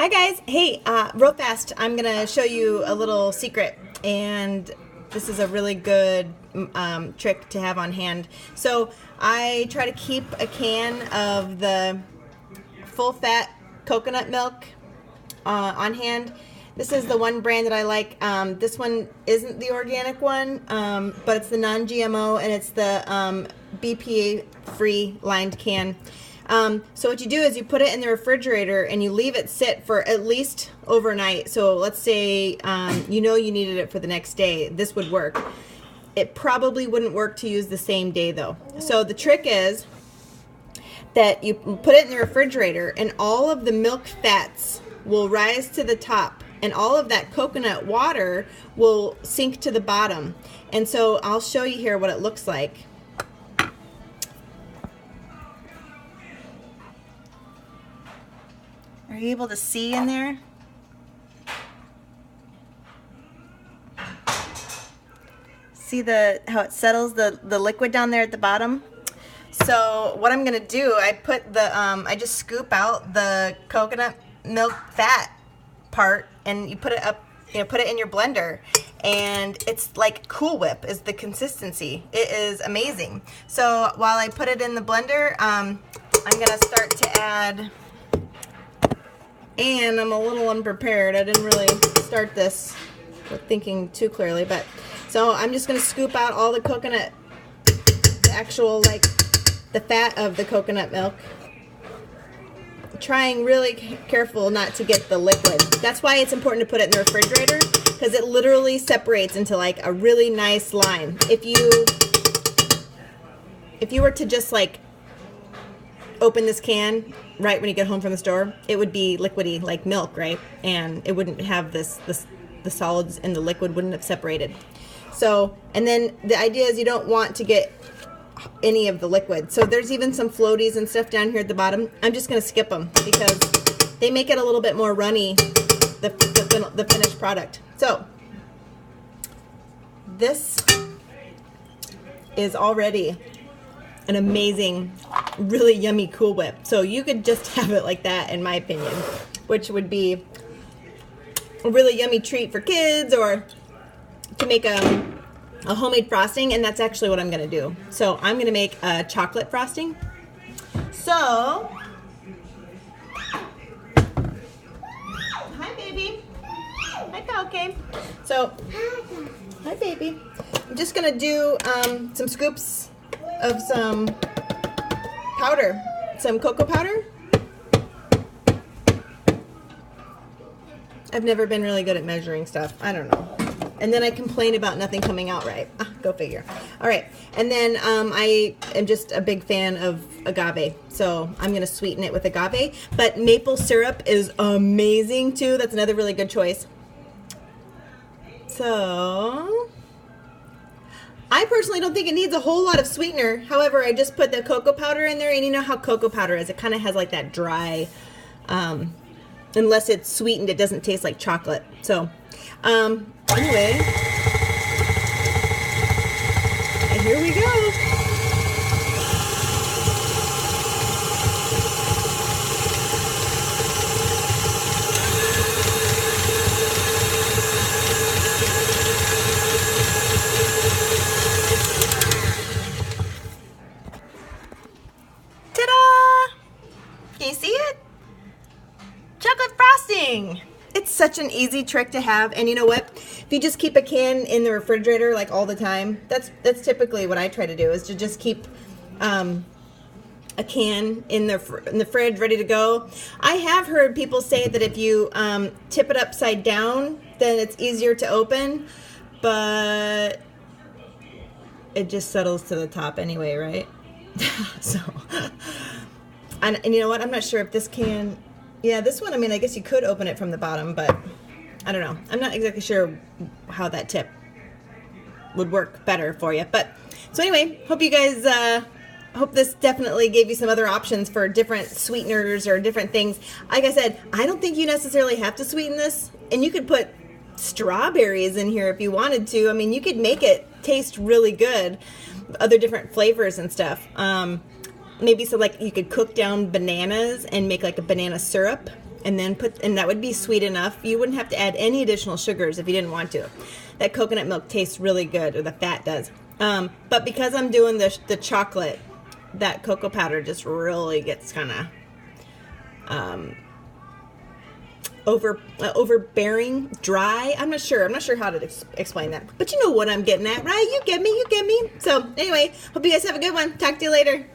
Hi guys. Hey, real fast, I'm gonna show you a little secret, and this is a really good trick to have on hand. So I try to keep a can of the full fat coconut milk on hand. This is the one brand that I like. This one isn't the organic one, but it's the non-GMO, and it's the BPA-free lined can. So what you do is you put it in the refrigerator and you leave it sit for at least overnight. So let's say you know you needed it for the next day. This would work. It probably wouldn't work to use the same day though. So the trick is that you put it in the refrigerator and all of the milk fats will rise to the top and all of that coconut water will sink to the bottom. And so I'll show you here what it looks like. Are you able to see in there? See how it settles the liquid down there at the bottom? So what I'm gonna do, I just scoop out the coconut milk fat part and you put it up, put it in your blender, and it's like Cool Whip is the consistency. It is amazing. So while I put it in the blender, I'm gonna start to add. And I'm a little unprepared. I didn't really start this with thinking too clearly, but so I'm just going to scoop out all the coconut, the actual the fat of the coconut milk. Trying really careful not to get the liquid. That's why it's important to put it in the refrigerator, because it literally separates into like a really nice line. If you were to just open this can right when you get home from the store, it would be liquidy like milk, right? And it wouldn't have the solids and the liquid wouldn't have separated. So, and then the idea is you don't want to get any of the liquid. So there's even some floaties and stuff down here at the bottom. I'm just going to skip them because they make it a little bit more runny, the finished product. So this is already an amazing, really yummy Cool Whip. So you could just have it like that, in my opinion, which would be a really yummy treat for kids, or to make a homemade frosting. And that's actually what I'm gonna do. So I'm gonna make a chocolate frosting. So, hi baby. Hi, okay. So, hi baby. I'm just gonna do some scoops of some powder, some cocoa powder. I've never been really good at measuring stuff. I don't know. And then I complain about nothing coming out right. Go figure. All right. And then I am just a big fan of agave. So I'm going to sweeten it with agave. But maple syrup is amazing too. That's another really good choice. So I personally don't think it needs a whole lot of sweetener. However, I just put the cocoa powder in there, and you know how cocoa powder is. It kind of has like that dry, unless it's sweetened, it doesn't taste like chocolate. So, anyway, and here we go. Can you see it? Chocolate frosting. It's such an easy trick to have, and you know what? If you just keep a can in the refrigerator like all the time, that's typically what I try to do, is to just keep a can in the fridge ready to go. I have heard people say that if you tip it upside down, then it's easier to open, but it just settles to the top anyway, right? So. And you know what? I'm not sure if this can. Yeah, this one, I mean, I guess you could open it from the bottom, but I don't know. I'm not exactly sure how that tip would work better for you. But so anyway, hope you guys, hope this definitely gave you some other options for different sweeteners or different things. Like I said, I don't think you necessarily have to sweeten this, and you could put strawberries in here if you wanted to. I mean, you could make it taste really good, other different flavors and stuff. Maybe so, like you could cook down bananas and make like a banana syrup and then and that would be sweet enough. You wouldn't have to add any additional sugars if you didn't want to. That coconut milk tastes really good, or the fat does. But because I'm doing the chocolate, that cocoa powder just really gets kind of overbearing, dry. I'm not sure how to explain that. But you know what I'm getting at, right? You get me. So anyway, hope you guys have a good one. Talk to you later.